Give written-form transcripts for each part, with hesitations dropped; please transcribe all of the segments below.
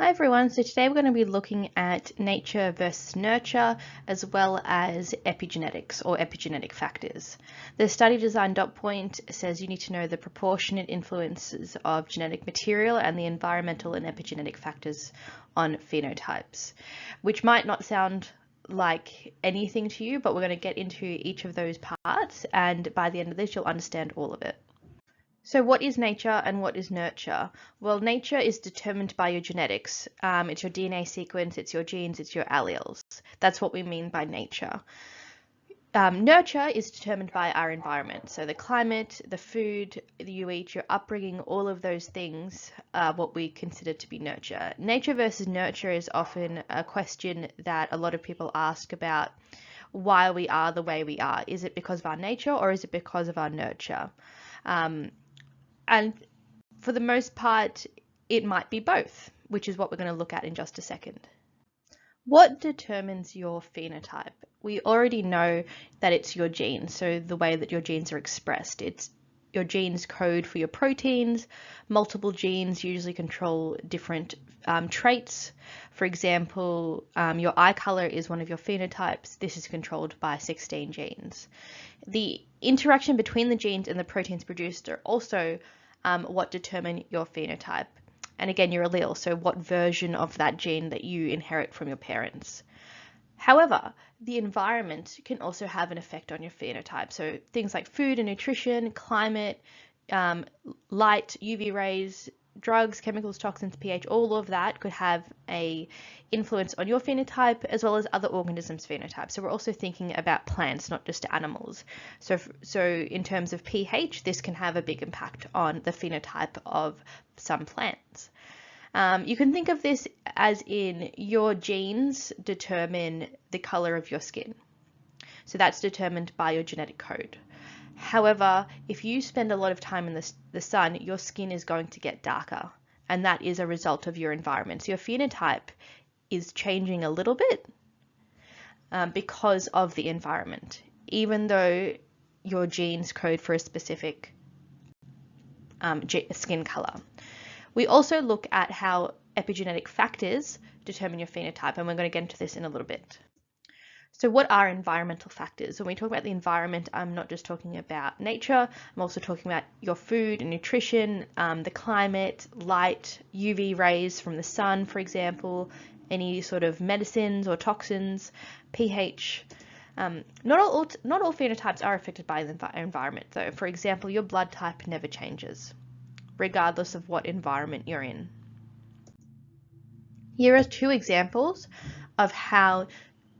Hi everyone, so today we're going to be looking at nature versus nurture as well as epigenetics or epigenetic factors. The study design dot point says you need to know the proportionate influences of genetic material and the environmental and epigenetic factors on phenotypes, which might not sound like anything to you, but we're going to get into each of those parts, and by the end of this you'll understand all of it. So what is nature and what is nurture? Well, nature is determined by your genetics. It's your DNA sequence, it's your genes, it's your alleles. That's what we mean by nature. Nurture is determined by our environment. So the climate, the food you eat, your upbringing, all of those things are what we consider to be nurture. Nature versus nurture is often a question that a lot of people ask about why we are the way we are. Is it because of our nature or is it because of our nurture? And for the most part, it might be both, which is what we're going to look at in just a second. What determines your phenotype? We already know that it's your genes, so the way that your genes are expressed. It's your genes code for your proteins. Multiple genes usually control different traits. For example, your eye color is one of your phenotypes. This is controlled by 16 genes. The interaction between the genes and the proteins produced are also what determine your phenotype. And again, your allele, so what version of that gene that you inherit from your parents. However, the environment can also have an effect on your phenotype. So things like food and nutrition, climate, light, UV rays, drugs, chemicals, toxins, pH, all of that could have an influence on your phenotype as well as other organisms' phenotype. So we're also thinking about plants, not just animals. So in terms of pH, this can have a big impact on the phenotype of some plants. You can think of this as in your genes determine the color of your skin. So that's determined by your genetic code. However, if you spend a lot of time in the sun, your skin is going to get darker, and that is a result of your environment. So your phenotype is changing a little bit because of the environment, even though your genes code for a specific skin color. We also look at how epigenetic factors determine your phenotype, and we're going to get into this in a little bit. So what are environmental factors? When we talk about the environment, I'm not just talking about nature, I'm also talking about your food and nutrition, the climate, light, UV rays from the sun, for example, any sort of medicines or toxins, pH. Not all phenotypes are affected by the environment though. For example, your blood type never changes, regardless of what environment you're in. Here are two examples of how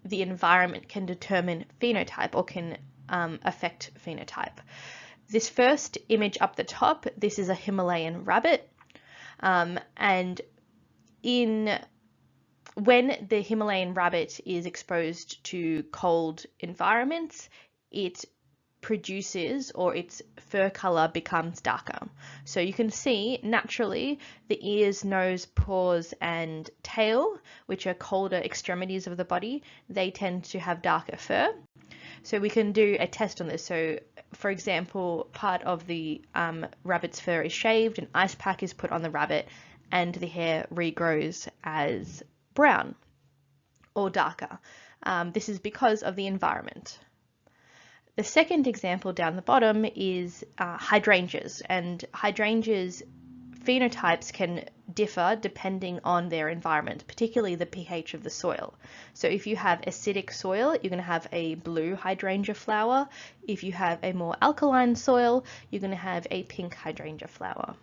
the environment can determine phenotype or can affect phenotype. This first image up the top, this is a Himalayan rabbit, and when the Himalayan rabbit is exposed to cold environments, it produces, or its fur color becomes darker. So you can see naturally the ears, nose, paws and tail, which are colder extremities of the body, they tend to have darker fur. So we can do a test on this. So for example, part of the rabbit's fur is shaved, an ice pack is put on the rabbit, and the hair regrows as brown or darker. This is because of the environment. The second example down the bottom is hydrangeas, and hydrangeas phenotypes can differ depending on their environment, particularly the pH of the soil. So if you have acidic soil, you're going to have a blue hydrangea flower. If you have a more alkaline soil, you're going to have a pink hydrangea flower.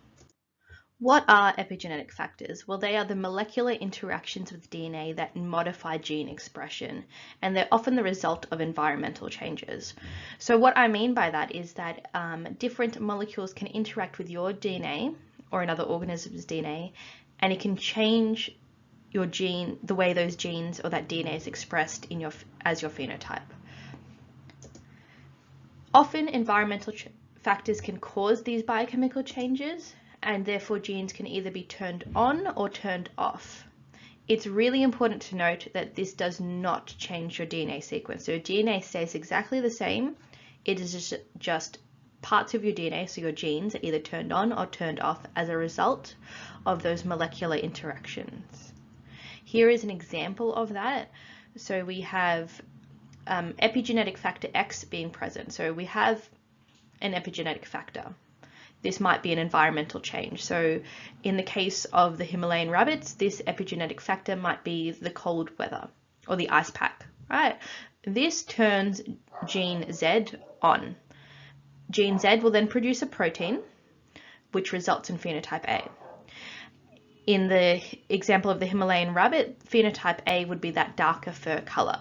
What are epigenetic factors? Well, they are the molecular interactions with DNA that modify gene expression, and they're often the result of environmental changes. So what I mean by that is that different molecules can interact with your DNA or another organism's DNA, and it can change your gene, the way those genes or that DNA is expressed in as your phenotype. Often environmental factors can cause these biochemical changes, and therefore genes can either be turned on or turned off. It's really important to note that this does not change your DNA sequence. So your DNA stays exactly the same. It is just parts of your DNA, so your genes, are either turned on or turned off as a result of those molecular interactions. Here is an example of that. So we have epigenetic factor X being present. So we have an epigenetic factor. This might be an environmental change. So in the case of the Himalayan rabbits, this epigenetic factor might be the cold weather or the ice pack, right? This turns gene Z on. Gene Z will then produce a protein, which results in phenotype A. In the example of the Himalayan rabbit, phenotype A would be that darker fur color.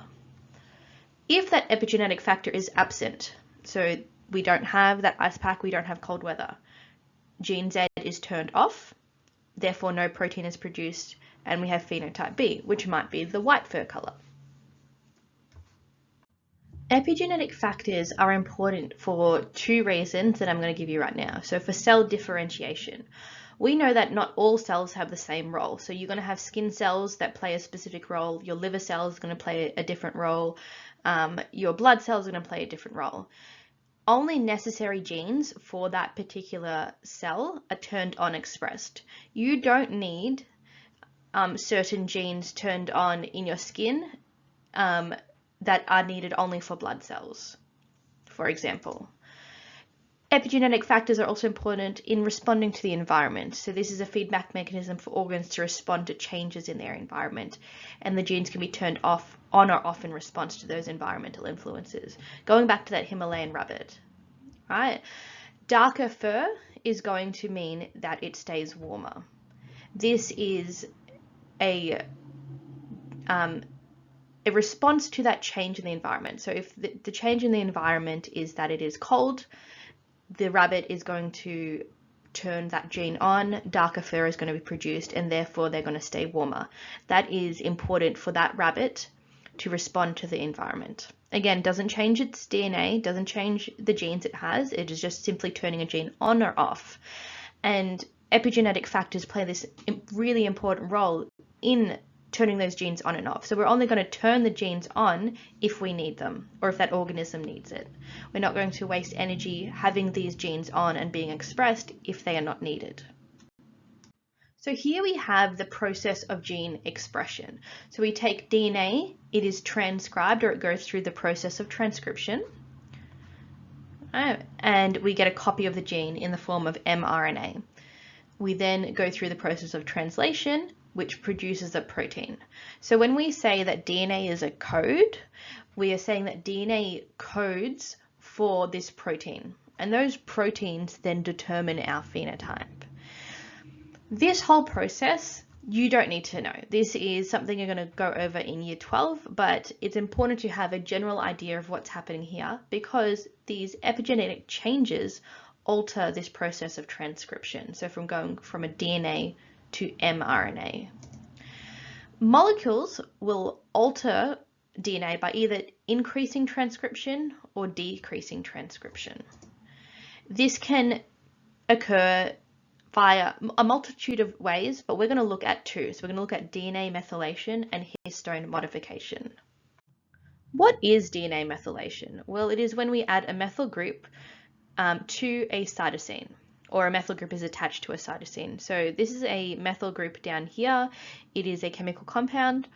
If that epigenetic factor is absent, so we don't have that ice pack, we don't have cold weather, gene Z is turned off, therefore no protein is produced, and we have phenotype B, which might be the white fur color. Epigenetic factors are important for two reasons that I'm going to give you right now. So for cell differentiation, we know that not all cells have the same role. So you're going to have skin cells that play a specific role, your liver cells are going to play a different role, your blood cells are going to play a different role. Only necessary genes for that particular cell are turned on expressed. You don't need certain genes turned on in your skin that are needed only for blood cells, for example. Epigenetic factors are also important in responding to the environment. So this is a feedback mechanism for organs to respond to changes in their environment, and the genes can be turned on or off in response to those environmental influences. Going back to that Himalayan rabbit, right? Darker fur is going to mean that it stays warmer. This is a response to that change in the environment. So if the change in the environment is that it is cold, the rabbit is going to turn that gene on, darker fur is going to be produced, and therefore they're going to stay warmer. That is important for that rabbit to respond to the environment. Again, doesn't change its DNA, doesn't change the genes it has, it is just simply turning a gene on or off. And epigenetic factors play this really important role in turning those genes on and off. So we're only going to turn the genes on if we need them, or if that organism needs it. We're not going to waste energy having these genes on and being expressed if they are not needed. So here we have the process of gene expression. So we take DNA, it is transcribed, or it goes through the process of transcription, and we get a copy of the gene in the form of mRNA. We then go through the process of translation, which produces a protein. So when we say that DNA is a code, we are saying that DNA codes for this protein, and those proteins then determine our phenotype. This whole process, you don't need to know. This is something you're going to go over in year 12, but it's important to have a general idea of what's happening here because these epigenetic changes alter this process of transcription. So from going from a DNA to mRNA. Molecules will alter DNA by either increasing transcription or decreasing transcription. This can occur via a multitude of ways, but we're going to look at two. So we're going to look at DNA methylation and histone modification. What is DNA methylation? Well, it is when we add a methyl group to a cytosine, or a methyl group is attached to a cytosine. So this is a methyl group down here. It is a chemical compound,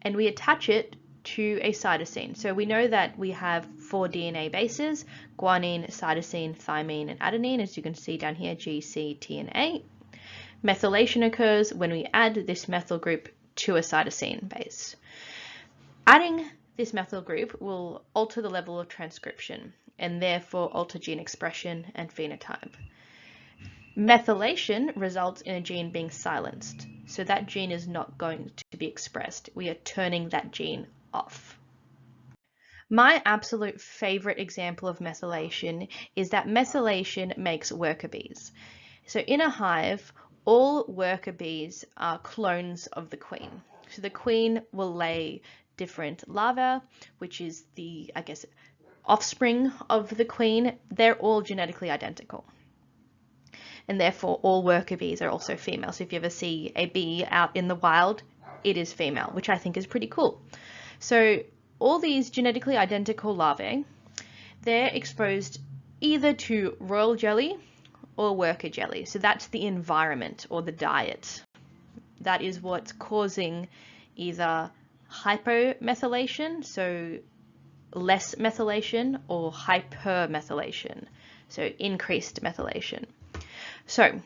and we attach it to a cytosine. So we know that we have 4 DNA bases: guanine, cytosine, thymine, and adenine, as you can see down here, G, C, T, and A. Methylation occurs when we add this methyl group to a cytosine base. Adding this methyl group will alter the level of transcription and therefore alter gene expression and phenotype. Methylation results in a gene being silenced, so that gene is not going to be expressed. We are turning that gene off. My absolute favorite example of methylation is that methylation makes worker bees. So in a hive, all worker bees are clones of the queen. So the queen will lay different larvae, which is the, offspring of the queen. They're all genetically identical. And therefore all worker bees are also female. So if you ever see a bee out in the wild, it is female, which I think is pretty cool. So all these genetically identical larvae, they're exposed either to royal jelly or worker jelly. So that's the environment or the diet. That is what's causing either hypomethylation, so less methylation, or hypermethylation, so increased methylation. So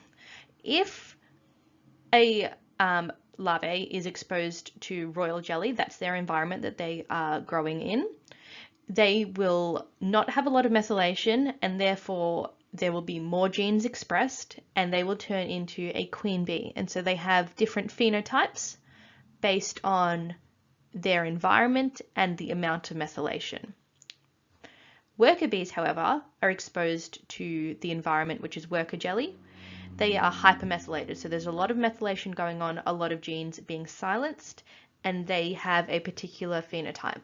if a larvae is exposed to royal jelly, that's their environment that they are growing in, they will not have a lot of methylation, and therefore there will be more genes expressed, and they will turn into a queen bee. And so they have different phenotypes based on their environment and the amount of methylation. Worker bees, however, are exposed to the environment, which is worker jelly. They are hypermethylated, so there's a lot of methylation going on, a lot of genes being silenced, and they have a particular phenotype.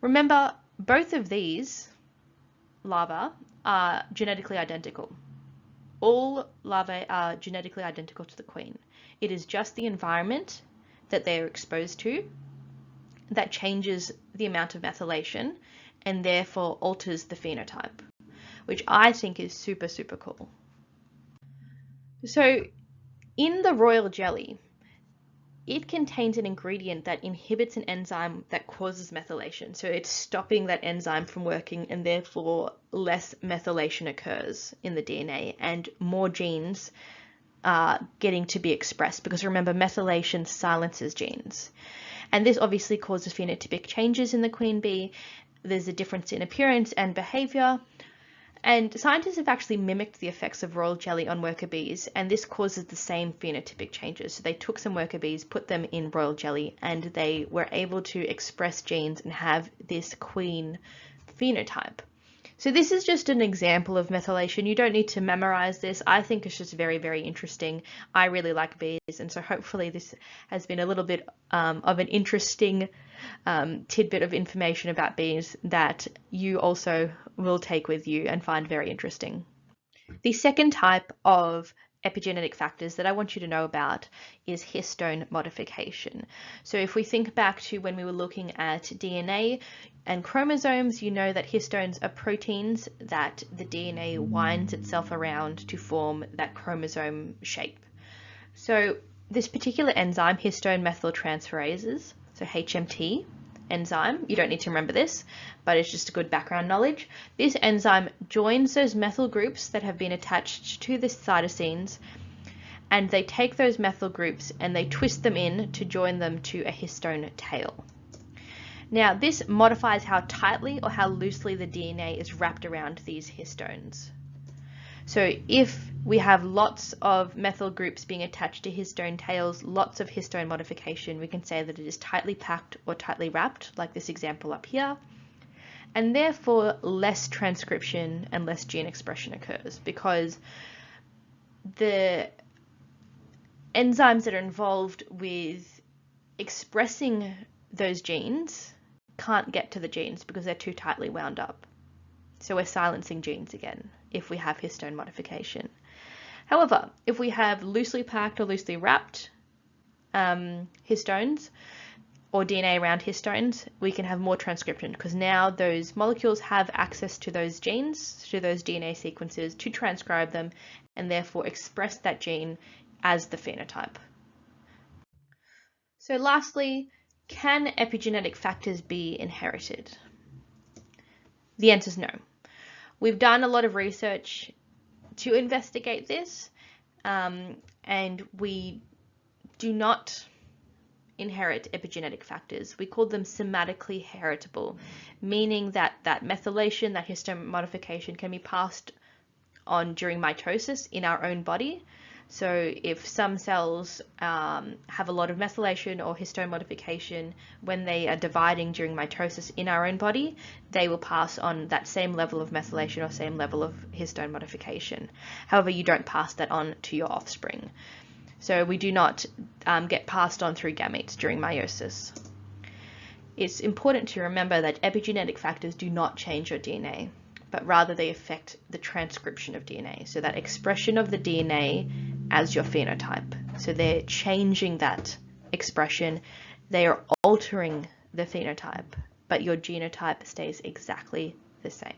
Remember, both of these larvae are genetically identical. All larvae are genetically identical to the queen. It is just the environment that they are exposed to that changes the amount of methylation and therefore alters the phenotype, which I think is super, super cool. So in the royal jelly, it contains an ingredient that inhibits an enzyme that causes methylation. So it's stopping that enzyme from working, and therefore less methylation occurs in the DNA and more genes are getting to be expressed, because remember, methylation silences genes. And this obviously causes phenotypic changes in the queen bee. There's a difference in appearance and behavior. And scientists have actually mimicked the effects of royal jelly on worker bees, and this causes the same phenotypic changes. So they took some worker bees, put them in royal jelly, and they were able to express genes and have this queen phenotype. So this is just an example of methylation. You don't need to memorize this. I think it's just very, very interesting. I really like bees, and so hopefully this has been a little bit of an interesting tidbit of information about bees that you also will take with you and find very interesting. The second type of epigenetic factors that I want you to know about is histone modification. So if we think back to when we were looking at DNA and chromosomes, you know that histones are proteins that the DNA winds itself around to form that chromosome shape. So this particular enzyme, histone methyltransferases, so HMT enzyme, you don't need to remember this, but it's just a good background knowledge. This enzyme joins those methyl groups that have been attached to the cytosines, and they take those methyl groups and they twist them in to join them to a histone tail. Now, this modifies how tightly or how loosely the DNA is wrapped around these histones. So if we have lots of methyl groups being attached to histone tails, lots of histone modification, we can say that it is tightly packed or tightly wrapped, like this example up here, and therefore less transcription and less gene expression occurs, because the enzymes that are involved with expressing those genes can't get to the genes because they're too tightly wound up. So we're silencing genes again if we have histone modification. However, if we have loosely packed or loosely wrapped histones or DNA around histones, we can have more transcription, because now those molecules have access to those genes, to those DNA sequences, to transcribe them and therefore express that gene as the phenotype. So lastly, can epigenetic factors be inherited? The answer is no. We've done a lot of research to investigate this, and we do not inherit epigenetic factors. We call them somatically heritable, meaning that methylation, that histone modification, can be passed on during mitosis in our own body. So if some cells have a lot of methylation or histone modification when they are dividing during mitosis in our own body, they will pass on that same level of methylation or same level of histone modification. However, you don't pass that on to your offspring. So we do not get passed on through gametes during meiosis. It's important to remember that epigenetic factors do not change your DNA, but rather they affect the transcription of DNA. So that expression of the DNA as your phenotype. So they're changing that expression. They are altering the phenotype, but your genotype stays exactly the same.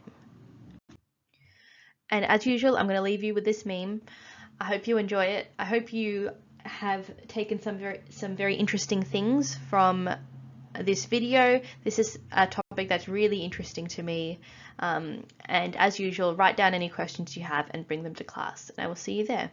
And as usual, I'm going to leave you with this meme. I hope you enjoy it. I hope you have taken some very interesting things from this video. This is a topic that's really interesting to me. And as usual, write down any questions you have and bring them to class. And I will see you there.